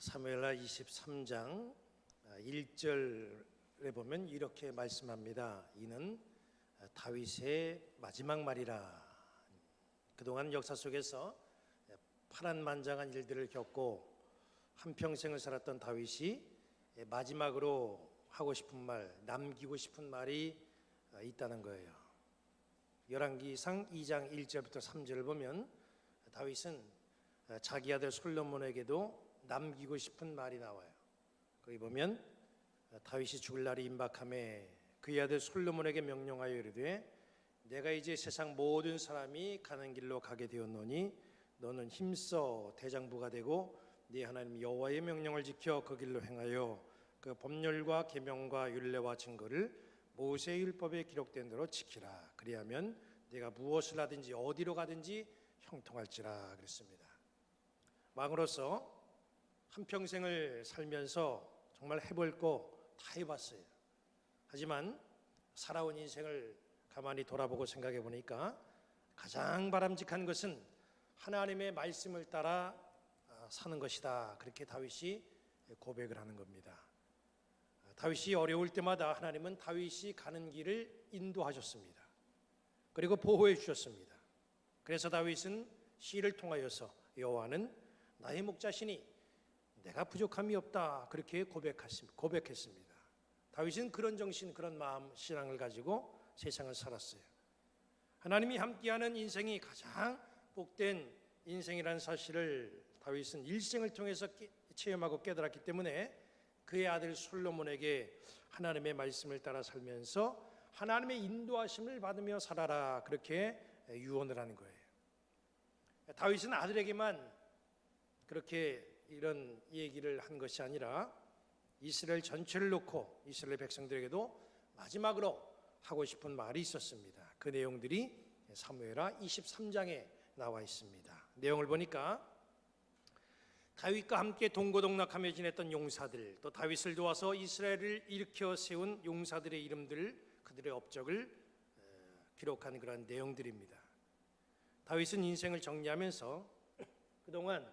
사무엘하 23장 1절에 보면 이렇게 말씀합니다. 이는 다윗의 마지막 말이라. 그동안 역사 속에서 파란만장한 일들을 겪고 한평생을 살았던 다윗이 마지막으로 하고 싶은 말, 남기고 싶은 말이 있다는 거예요. 열왕기상 2장 1절부터 3절을 보면 다윗은 자기 아들 솔로몬에게도 남기고 싶은 말이 나와요. 거기 보면 다윗이 죽을 날이 임박함에 그의 아들 솔로몬에게 명령하여 이르되 내가 이제 세상 모든 사람이 가는 길로 가게 되었노니 너는 힘써 대장부가 되고 네 하나님 여호와의 명령을 지켜 그 길로 행하여 그 법률과 계명과 율례와 증거를 모세의 율법에 기록된 대로 지키라. 그리하면 네가 무엇을 하든지 어디로 가든지 형통할지라 그랬습니다. 왕으로서 한평생을 살면서 정말 해볼 거 다 해봤어요. 하지만 살아온 인생을 가만히 돌아보고 생각해 보니까 가장 바람직한 것은 하나님의 말씀을 따라 사는 것이다. 그렇게 다윗이 고백을 하는 겁니다. 다윗이 어려울 때마다 하나님은 다윗이 가는 길을 인도하셨습니다. 그리고 보호해 주셨습니다. 그래서 다윗은 시를 통하여서 여호와는 나의 목자시니 내가 부족함이 없다. 그렇게 고백했습니다. 다윗은 그런 정신, 그런 마음, 신앙을 가지고 세상을 살았어요. 하나님이 함께하는 인생이 가장 복된 인생이라는 사실을 다윗은 일생을 통해서 체험하고 깨달았기 때문에 그의 아들 솔로몬에게 하나님의 말씀을 따라 살면서 하나님의 인도하심을 받으며 살아라. 그렇게 유언을 하는 거예요. 다윗은 아들에게만 그렇게 이런 얘기를 한 것이 아니라 이스라엘 전체를 놓고 이스라엘 백성들에게도 마지막으로 하고 싶은 말이 있었습니다. 그 내용들이 사무엘하 23장에 나와 있습니다. 내용을 보니까 다윗과 함께 동고동락하며 지냈던 용사들, 또 다윗을 도와서 이스라엘을 일으켜 세운 용사들의 이름들, 그들의 업적을 기록한 그런 내용들입니다. 다윗은 인생을 정리하면서 그동안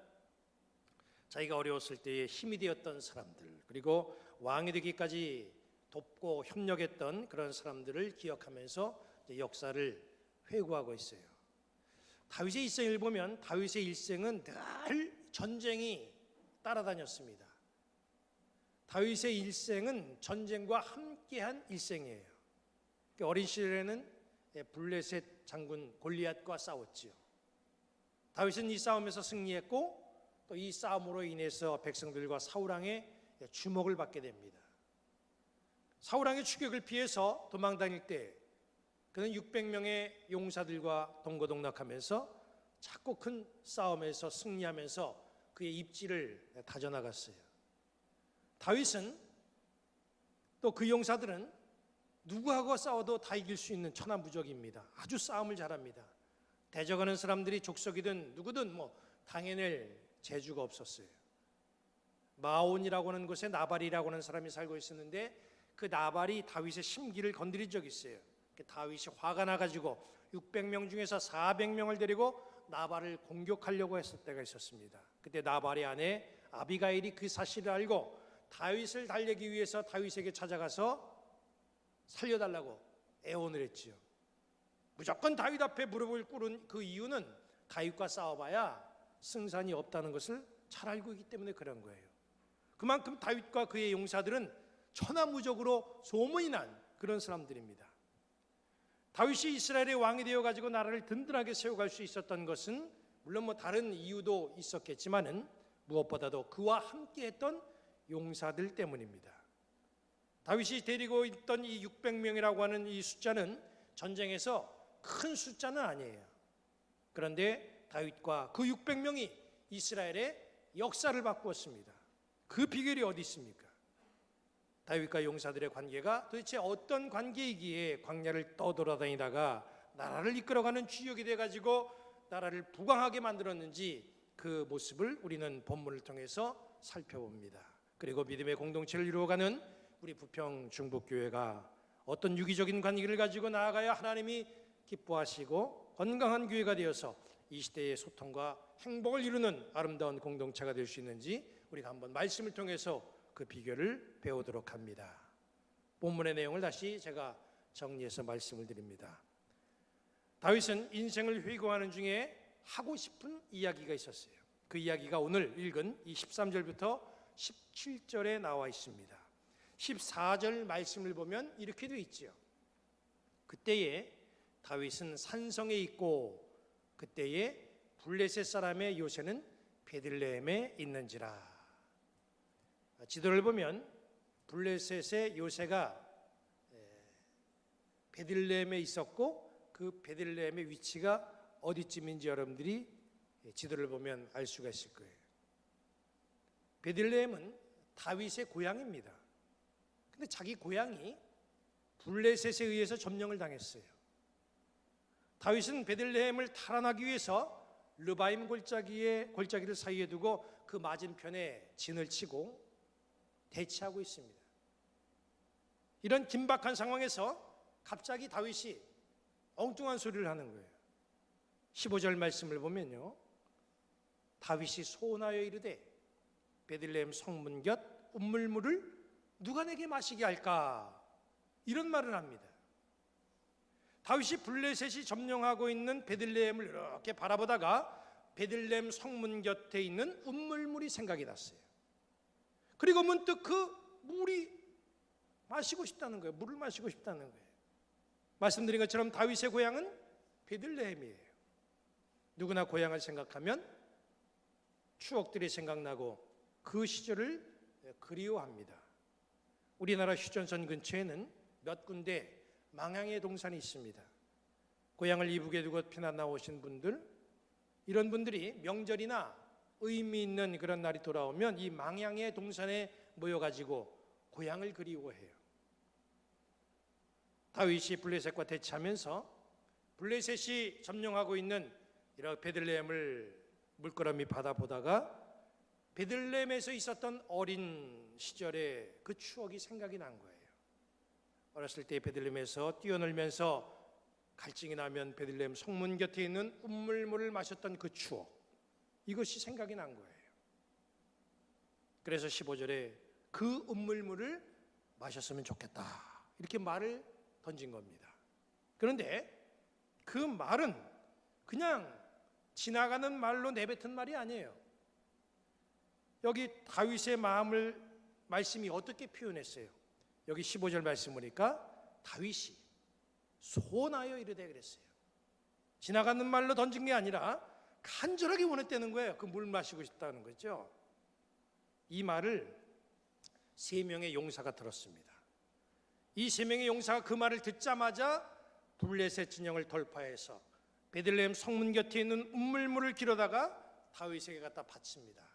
자기가 어려웠을 때에 힘이 되었던 사람들, 그리고 왕이 되기까지 돕고 협력했던 그런 사람들을 기억하면서 역사를 회고하고 있어요. 다윗의 일생을 보면 다윗의 일생은 늘 전쟁이 따라다녔습니다. 다윗의 일생은 전쟁과 함께한 일생이에요. 어린 시절에는 블레셋 장군 골리앗과 싸웠지요. 다윗은 이 싸움에서 승리했고 또 이 싸움으로 인해서 백성들과 사울왕의 주목을 받게 됩니다. 사울왕의 추격을 피해서 도망다닐 때 그는 600명의 용사들과 동고동락하면서 작고 큰 싸움에서 승리하면서 그의 입지를 다져나갔어요. 다윗은 또 그 용사들은 누구하고 싸워도 다 이길 수 있는 천하무적입니다. 아주 싸움을 잘합니다. 대적하는 사람들이 족속이든 누구든 당해낼 재주가 없었어요. 마온이라고 하는 곳에 나발이라고 하는 사람이 살고 있었는데 그 나발이 다윗의 심기를 건드린 적이 있어요. 다윗이 화가 나가지고 600명 중에서 400명을 데리고 나발을 공격하려고 했을 때가 있었습니다. 그때 나발의 아내 아비가일이 그 사실을 알고 다윗을 달래기 위해서 다윗에게 찾아가서 살려달라고 애원을 했지요. 무조건 다윗 앞에 무릎을 꿇은 그 이유는 다윗과 싸워봐야 승산이 없다는 것을 잘 알고 있기 때문에 그런 거예요. 그만큼 다윗과 그의 용사들은 천하무적으로 소문이 난 그런 사람들입니다. 다윗이 이스라엘의 왕이 되어가지고 나라를 든든하게 세워갈 수 있었던 것은 물론 다른 이유도 있었겠지만은 무엇보다도 그와 함께했던 용사들 때문입니다. 다윗이 데리고 있던 이 600명이라고 하는 이 숫자는 전쟁에서 큰 숫자는 아니에요. 그런데 다윗과 그 600명이 이스라엘의 역사를 바꾸었습니다. 그 비결이 어디 있습니까? 다윗과 용사들의 관계가 도대체 어떤 관계이기에 광야를 떠돌아다니다가 나라를 이끌어가는 주역이 돼가지고 나라를 부강하게 만들었는지 그 모습을 우리는 본문을 통해서 살펴봅니다. 그리고 믿음의 공동체를 이루어가는 우리 부평 중북교회가 어떤 유기적인 관계를 가지고 나아가야 하나님이 기뻐하시고 건강한 교회가 되어서 이 시대의 소통과 행복을 이루는 아름다운 공동체가 될 수 있는지 우리가 한번 말씀을 통해서 그 비결을 배우도록 합니다. 본문의 내용을 다시 제가 정리해서 말씀을 드립니다. 다윗은 인생을 회고하는 중에 하고 싶은 이야기가 있었어요. 그 이야기가 오늘 읽은 이 13절부터 17절에 나와 있습니다. 14절 말씀을 보면 이렇게 되어 있지요. 그때에 다윗은 산성에 있고 그때에 블레셋 사람의 요새는 베들레헴에 있는지라. 지도를 보면 블레셋의 요새가 베들레헴에 있었고 그 베들레헴의 위치가 어디쯤인지 여러분들이 지도를 보면 알 수가 있을 거예요. 베들레헴은 다윗의 고향입니다. 근데 자기 고향이 블레셋에 의해서 점령을 당했어요. 다윗은 베들레헴을 탈환하기 위해서 르바임 골짜기를 사이에 두고 그 맞은편에 진을 치고 대치하고 있습니다. 이런 긴박한 상황에서 갑자기 다윗이 엉뚱한 소리를 하는 거예요. 15절 말씀을 보면요, 다윗이 소원하여 이르되 베들레헴 성문 곁 운물물을 누가 내게 마시게 할까? 이런 말을 합니다. 다윗이 블레셋이 점령하고 있는 베들레헴을 이렇게 바라보다가 베들레헴 성문 곁에 있는 운물물이 생각이 났어요. 그리고 문득 그 물이 마시고 싶다는 거예요. 물을 마시고 싶다는 거예요. 말씀드린 것처럼 다윗의 고향은 베들레헴이에요. 누구나 고향을 생각하면 추억들이 생각나고 그 시절을 그리워합니다. 우리나라 휴전선 근처에는 몇 군데 망향의 동산이 있습니다. 고향을 이북에 두고 피난 나오신 분들, 이런 분들이 명절이나 의미 있는 그런 날이 돌아오면 이 망향의 동산에 모여가지고 고향을 그리워해요. 다윗이 블레셋과 대치하면서 블레셋이 점령하고 있는 이런 베들레헴을 물끄러미 바라보다가 베들레헴에서 있었던 어린 시절의 그 추억이 생각이 난 거예요. 어렸을 때 베들레헴에서 뛰어놀면서 갈증이 나면 베들레헴 성문 곁에 있는 운물물을 마셨던 그 추억, 이것이 생각이 난 거예요. 그래서 15절에 그 운물물을 마셨으면 좋겠다, 이렇게 말을 던진 겁니다. 그런데 그 말은 그냥 지나가는 말로 내뱉은 말이 아니에요. 여기 다윗의 마음을 말씀이 어떻게 표현했어요? 여기 15절 말씀 보니까 다윗이 소원하여 이르되 그랬어요. 지나가는 말로 던진 게 아니라 간절하게 원했다는 거예요. 그 물 마시고 싶다는 거죠. 이 말을 3명의 용사가 들었습니다. 이 3명의 용사가 그 말을 듣자마자 블레셋 진영을 돌파해서 베들레헴 성문 곁에 있는 운물물을 길어다가 다윗에게 갖다 바칩니다.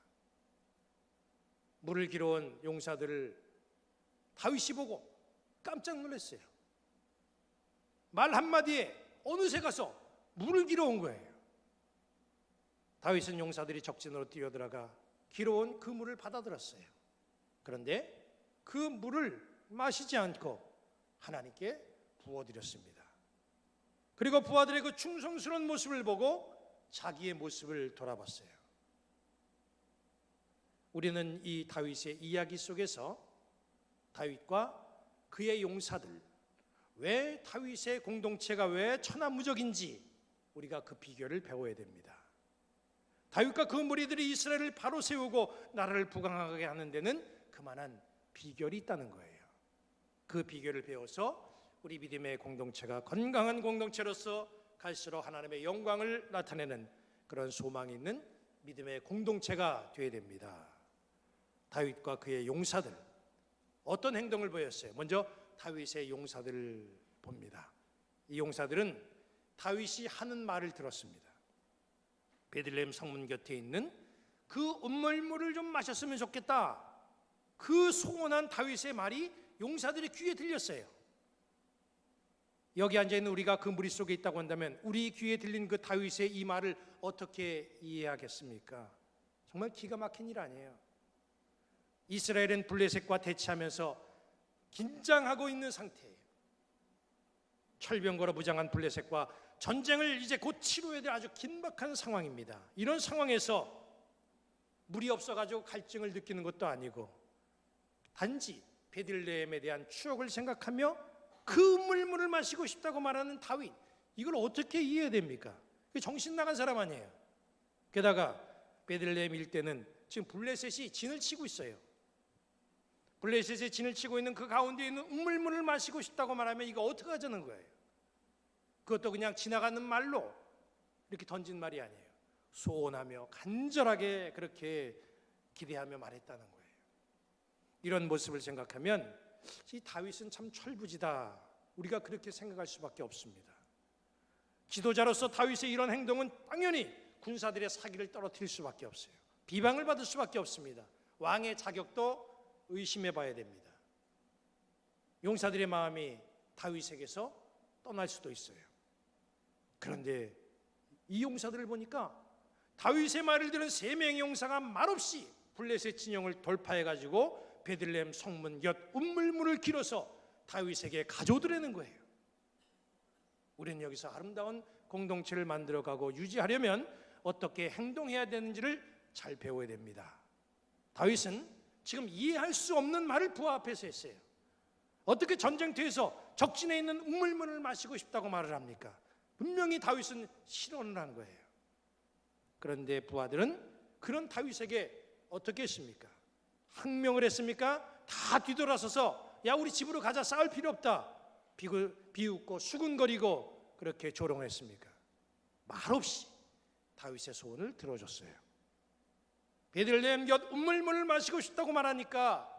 물을 길어온 용사들을 다윗이 보고 깜짝 놀랐어요. 말 한마디에 어느새 가서 물을 길어온 거예요. 다윗은 용사들이 적진으로 뛰어들어가 길어온 그 물을 받아들었어요. 그런데 그 물을 마시지 않고 하나님께 부어드렸습니다. 그리고 부하들의 그 충성스러운 모습을 보고 자기의 모습을 돌아봤어요. 우리는 이 다윗의 이야기 속에서 다윗과 그의 용사들, 왜 다윗의 공동체가 왜 천하무적인지 우리가 그 비결을 배워야 됩니다. 다윗과 그 무리들이 이스라엘을 바로 세우고 나라를 부강하게 하는 데는 그만한 비결이 있다는 거예요. 그 비결을 배워서 우리 믿음의 공동체가 건강한 공동체로서 갈수록 하나님의 영광을 나타내는 그런 소망이 있는 믿음의 공동체가 되어야 됩니다. 다윗과 그의 용사들 어떤 행동을 보였어요? 먼저 다윗의 용사들을 봅니다. 이 용사들은 다윗이 하는 말을 들었습니다. 베들레헴 성문 곁에 있는 그 운물물을 좀 마셨으면 좋겠다, 그 소원한 다윗의 말이 용사들의 귀에 들렸어요. 여기 앉아있는 우리가 그 무리 속에 있다고 한다면 우리 귀에 들린 그 다윗의 이 말을 어떻게 이해하겠습니까? 정말 기가 막힌 일 아니에요. 이스라엘은 블레셋과 대치하면서 긴장하고 있는 상태예요. 철병거로 무장한 블레셋과 전쟁을 이제 곧 치루해야 될 아주 긴박한 상황입니다. 이런 상황에서 물이 없어가지고 갈증을 느끼는 것도 아니고 단지 베들레헴에 대한 추억을 생각하며 그 물을 마시고 싶다고 말하는 다윗, 이걸 어떻게 이해해야 됩니까? 정신 나간 사람 아니에요. 게다가 베들레헴 일대는 지금 블레셋이 진을 치고 있어요. 블레셋이 진을 치고 있는 그 가운데 있는 우물물을 마시고 싶다고 말하면 이거 어떻게 하자는 거예요? 그것도 그냥 지나가는 말로 이렇게 던진 말이 아니에요. 소원하며 간절하게 그렇게 기대하며 말했다는 거예요. 이런 모습을 생각하면 이 다윗은 참 철부지다, 우리가 그렇게 생각할 수밖에 없습니다. 지도자로서 다윗의 이런 행동은 당연히 군사들의 사기를 떨어뜨릴 수밖에 없어요. 비방을 받을 수밖에 없습니다. 왕의 자격도 의심해 봐야 됩니다. 용사들의 마음이 다윗에게서 떠날 수도 있어요. 그런데 이 용사들을 보니까 다윗의 말을 들은 3명의 용사가 말없이 블레셋 진영을 돌파해가지고 베들레헴 성문 곁 우물물을 길어서 다윗에게 가져오더라는 거예요. 우리는 여기서 아름다운 공동체를 만들어가고 유지하려면 어떻게 행동해야 되는지를 잘 배워야 됩니다. 다윗은 지금 이해할 수 없는 말을 부하 앞에서 했어요. 어떻게 전쟁터에서 적진에 있는 우물물을 마시고 싶다고 말을 합니까? 분명히 다윗은 실언을 한 거예요. 그런데 부하들은 그런 다윗에게 어떻게 했습니까? 항명을 했습니까? 다 뒤돌아서서 야, 우리 집으로 가자, 싸울 필요 없다, 비웃고 수군거리고 그렇게 조롱했습니까? 말없이 다윗의 소원을 들어줬어요. 베들레헴 곁 우물물을 마시고 싶다고 말하니까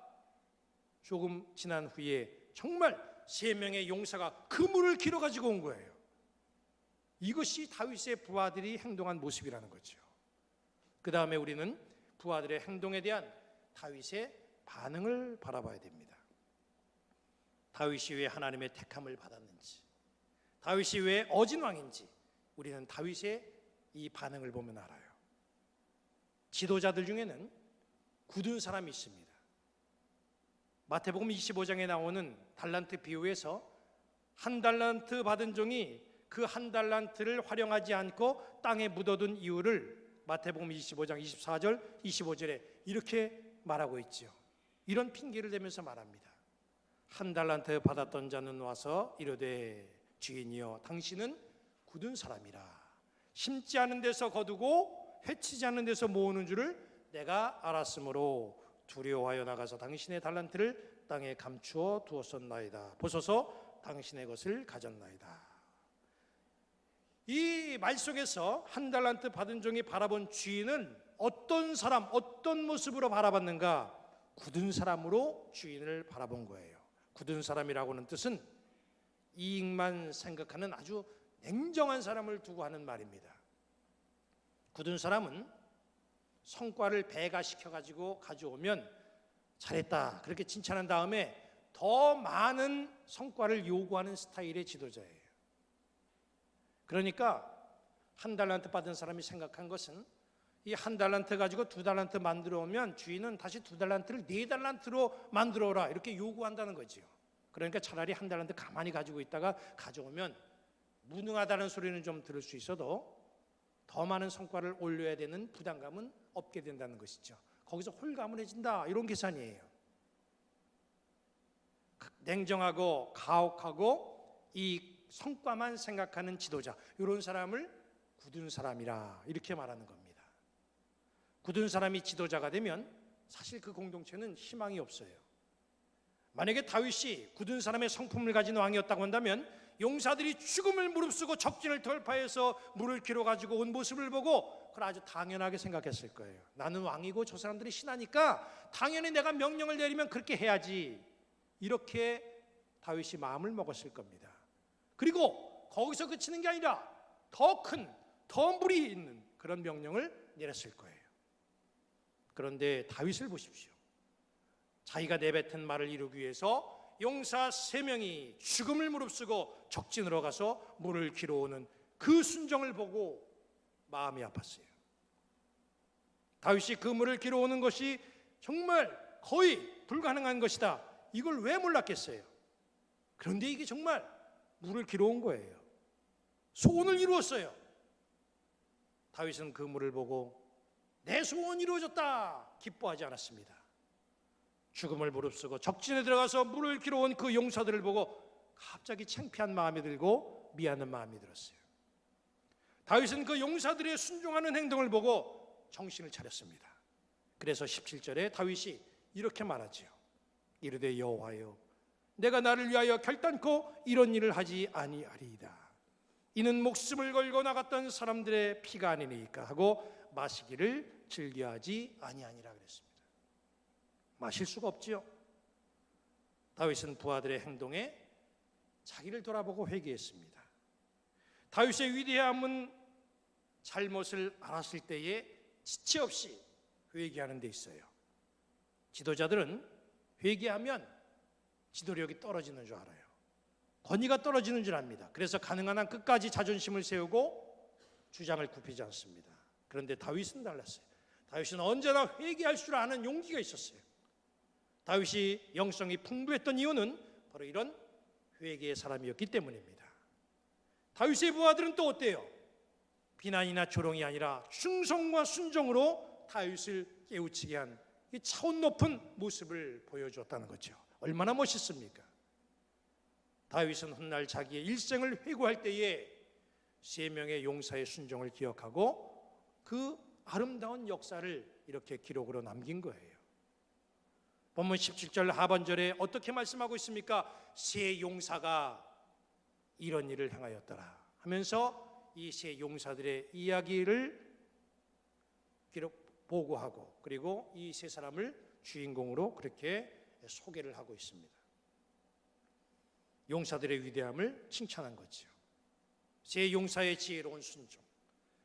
조금 지난 후에 정말 3명의 용사가 그 물을 길어 가지고 온 거예요. 이것이 다윗의 부하들이 행동한 모습이라는 거죠. 그 다음에 우리는 부하들의 행동에 대한 다윗의 반응을 바라봐야 됩니다. 다윗이 왜 하나님의 택함을 받았는지, 다윗이 왜 어진 왕인지 우리는 다윗의 이 반응을 보면 알아요. 지도자들 중에는 굳은 사람이 있습니다. 마태복음 25장에 나오는 달란트 비유에서 한 달란트 받은 종이 그 한 달란트를 활용하지 않고 땅에 묻어둔 이유를 마태복음 25장 24절 25절에 이렇게 말하고 있죠. 이런 핑계를 대면서 말합니다. 한 달란트 받았던 자는 와서 이르되 주인이여 당신은 굳은 사람이라 심지 않은 데서 거두고 해치지 않는 데서 모으는 줄을 내가 알았으므로 두려워하여 나가서 당신의 달란트를 땅에 감추어 두었었나이다. 보소서 당신의 것을 가졌나이다. 이 말 속에서 한 달란트 받은 종이 바라본 주인은 어떤 사람, 어떤 모습으로 바라봤는가? 굳은 사람으로 주인을 바라본 거예요. 굳은 사람이라고는 뜻은 이익만 생각하는 아주 냉정한 사람을 두고 하는 말입니다. 굳은 사람은 성과를 배가시켜가지고 가져오면 잘했다 그렇게 칭찬한 다음에 더 많은 성과를 요구하는 스타일의 지도자예요. 그러니까 한 달란트 받은 사람이 생각한 것은 이 한 달란트 가지고 2달란트 만들어 오면 주인은 다시 2달란트를 4달란트로 만들어 오라 이렇게 요구한다는 거죠. 그러니까 차라리 한 달란트 가만히 가지고 있다가 가져오면 무능하다는 소리는 좀 들을 수 있어도 더 많은 성과를 올려야 되는 부담감은 없게 된다는 것이죠. 거기서 홀가분해진다 이런 계산이에요. 냉정하고 가혹하고 이 성과만 생각하는 지도자, 이런 사람을 굳은 사람이라 이렇게 말하는 겁니다. 굳은 사람이 지도자가 되면 사실 그 공동체는 희망이 없어요. 만약에 다윗이 굳은 사람의 성품을 가진 왕이었다고 한다면 용사들이 죽음을 무릅쓰고 적진을 돌파해서 물을 길어 가지고 온 모습을 보고 그걸 아주 당연하게 생각했을 거예요. 나는 왕이고 저 사람들이 신하니까 당연히 내가 명령을 내리면 그렇게 해야지, 이렇게 다윗이 마음을 먹었을 겁니다. 그리고 거기서 그치는 게 아니라 더 큰, 더 무리 있는 그런 명령을 내렸을 거예요. 그런데 다윗을 보십시오. 자기가 내뱉은 말을 이루기 위해서 용사 3명이 죽음을 무릅쓰고 적진으로 가서 물을 길어오는 그 순정을 보고 마음이 아팠어요. 다윗이 그 물을 길어오는 것이 정말 거의 불가능한 것이다, 이걸 왜 몰랐겠어요? 그런데 이게 정말 물을 길어온 거예요. 소원을 이루었어요. 다윗은 그 물을 보고 내 소원이 이루어졌다 기뻐하지 않았습니다. 죽음을 무릅쓰고 적진에 들어가서 물을 길어온 그 용사들을 보고 갑자기 창피한 마음이 들고 미안한 마음이 들었어요. 다윗은 그 용사들의 순종하는 행동을 보고 정신을 차렸습니다. 그래서 17절에 다윗이 이렇게 말하지요. 이르되 여호와여, 내가 나를 위하여 결단코 이런 일을 하지 아니하리이다. 이는 목숨을 걸고 나갔던 사람들의 피가 아니니까 하고 마시기를 즐겨하지 아니하니라 그랬습니다. 마실 수가 없지요. 다윗은 부하들의 행동에 자기를 돌아보고 회개했습니다. 다윗의 위대함은 잘못을 알았을 때에 지체 없이 회개하는 데 있어요. 지도자들은 회개하면 지도력이 떨어지는 줄 알아요. 권위가 떨어지는 줄 압니다. 그래서 가능한 한 끝까지 자존심을 세우고 주장을 굽히지 않습니다. 그런데 다윗은 달랐어요. 다윗은 언제나 회개할 줄 아는 용기가 있었어요. 다윗이 영성이 풍부했던 이유는 바로 이런 회개의 사람이었기 때문입니다. 다윗의 부하들은 또 어때요? 비난이나 조롱이 아니라 충성과 순종으로 다윗을 깨우치게 한 이 차원 높은 모습을 보여주었다는 거죠. 얼마나 멋있습니까? 다윗은 훗날 자기의 일생을 회고할 때에 3명의 용사의 순종을 기억하고 그 아름다운 역사를 이렇게 기록으로 남긴 거예요. 본문 17절 하반절에 어떻게 말씀하고 있습니까? 3 용사가 이런 일을 행하였더라 하면서 이 3 용사들의 이야기를 보고하고 그리고 이 3 사람을 주인공으로 그렇게 소개를 하고 있습니다. 용사들의 위대함을 칭찬한 거죠. 3 용사의 지혜로운 순종,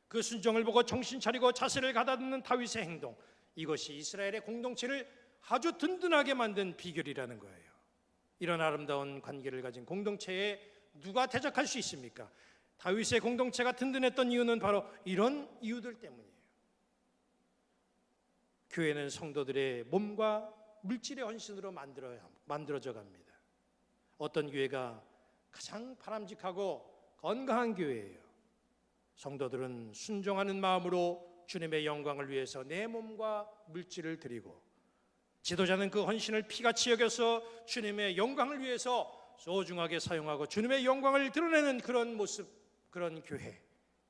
그 순종을 보고 정신 차리고 자세를 가다듬는 다윗의 행동, 이것이 이스라엘의 공동체를 아주 든든하게 만든 비결이라는 거예요. 이런 아름다운 관계를 가진 공동체에 누가 대적할 수 있습니까? 다윗의 공동체가 든든했던 이유는 바로 이런 이유들 때문이에요. 교회는 성도들의 몸과 물질의 헌신으로 만들어져 갑니다. 어떤 교회가 가장 바람직하고 건강한 교회예요. 성도들은 순종하는 마음으로 주님의 영광을 위해서 내 몸과 물질을 드리고, 지도자는 그 헌신을 피같이 여겨서 주님의 영광을 위해서 소중하게 사용하고 주님의 영광을 드러내는 그런 모습, 그런 교회,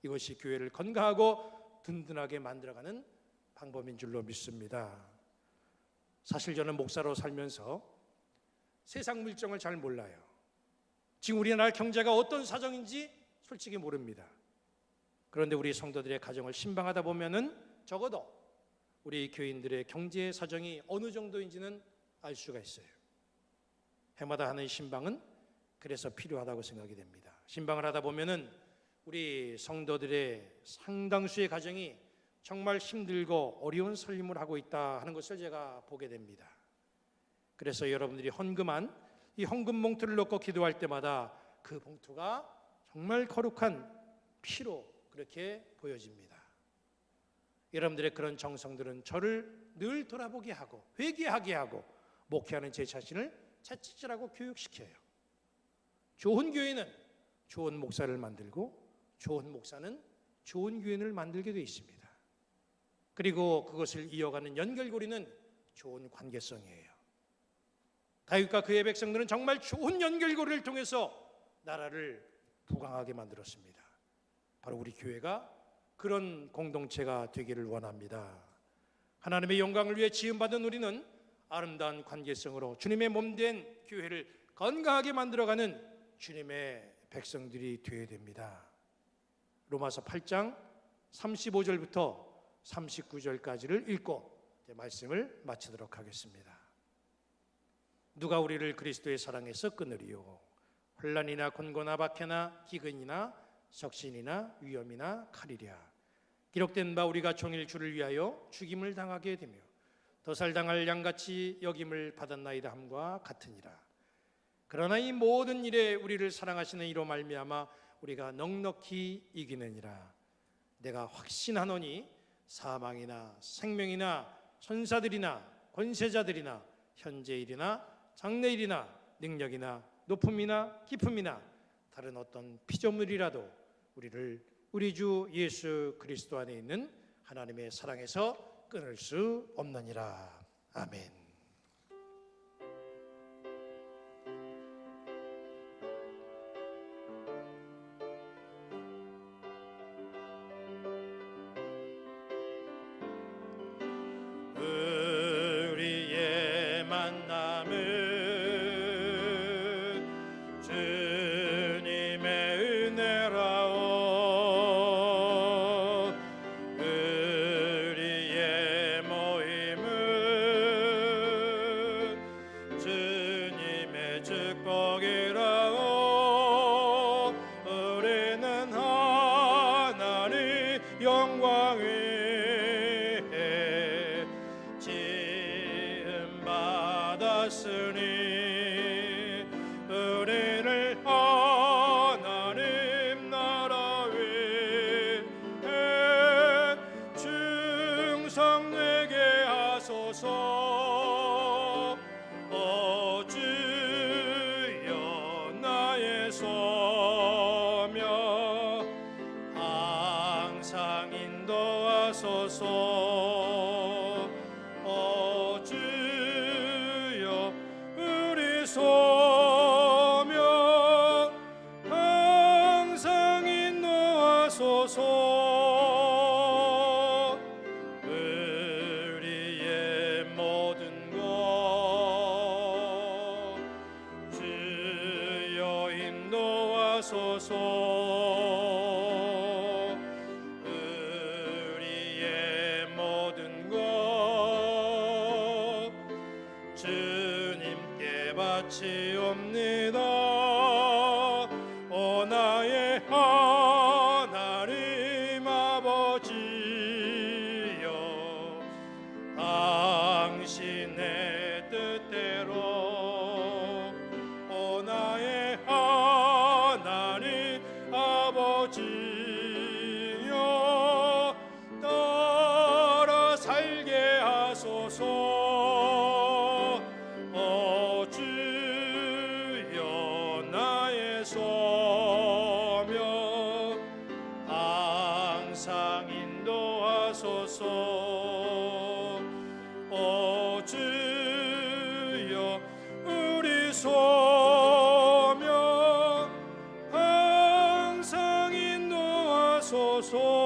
이것이 교회를 건강하고 든든하게 만들어가는 방법인 줄로 믿습니다. 사실 저는 목사로 살면서 세상 물정을 잘 몰라요. 지금 우리나라 경제가 어떤 사정인지 솔직히 모릅니다. 그런데 우리 성도들의 가정을 신방하다 보면은 적어도 우리 교인들의 경제 사정이 어느 정도인지는 알 수가 있어요. 해마다 하는 신방은 그래서 필요하다고 생각이 됩니다. 신방을 하다 보면은 우리 성도들의 상당수의 가정이 정말 힘들고 어려운 살림을 하고 있다 하는 것을 제가 보게 됩니다. 그래서 여러분들이 헌금한 이 헌금 봉투를 넣고 기도할 때마다 그 봉투가 정말 거룩한 피로 그렇게 보여집니다. 여러분들의 그런 정성들은 저를 늘 돌아보게 하고 회개하게 하고 목회하는 제 자신을 채찍질하고 교육시켜요. 좋은 교회는 좋은 목사를 만들고 좋은 목사는 좋은 교인을 만들게 되어 있습니다. 그리고 그것을 이어가는 연결고리는 좋은 관계성이에요. 다윗과 그의 백성들은 정말 좋은 연결고리를 통해서 나라를 부강하게 만들었습니다. 바로 우리 교회가 그런 공동체가 되기를 원합니다. 하나님의 영광을 위해 지음받은 우리는 아름다운 관계성으로 주님의 몸된 교회를 건강하게 만들어가는 주님의 백성들이 되어야 됩니다. 로마서 8장 35절부터 39절까지를 읽고 말씀을 마치도록 하겠습니다. 누가 우리를 그리스도의 사랑에서 끊으리요? 혼란이나 곤고나 박해나 기근이나 적신이나 위험이나 칼이랴. 기록된 바 우리가 종일 주를 위하여 죽임을 당하게 되며 도살당할 양같이 여김을 받았나이다 함과 같으니라. 그러나 이 모든 일에 우리를 사랑하시는 이로 말미암아 우리가 넉넉히 이기느니라. 내가 확신하노니 사망이나 생명이나 천사들이나 권세자들이나 현재일이나 장래일이나 능력이나 높음이나 깊음이나 다른 어떤 피조물이라도 우리를 우리 주 예수 그리스도 안에 있는 하나님의 사랑에서 끊을 수 없느니라. 아멘. 우리의 만남은 주님의 은혜라오. 우리의 모임은 주님의 축복이라오. 우리는 하나님 영광을 받았으니 우리를 하나님 나라 위에 충성되게 하소서. 오 주여 나의 소명 항상 인도하소서. 소명 항상 인도하소서. 우리의 모든 것 주여 인도하소서. 우리의 모든 것 주님께 바치옵니다. 오 나의 하나님 아버지여, 당신의 뜻대로 오 나의 하나님 아버지여 따라 살게 하소서. 소명 항상 인도하소서. 오 주여 우리 소명 항상 인도하소서.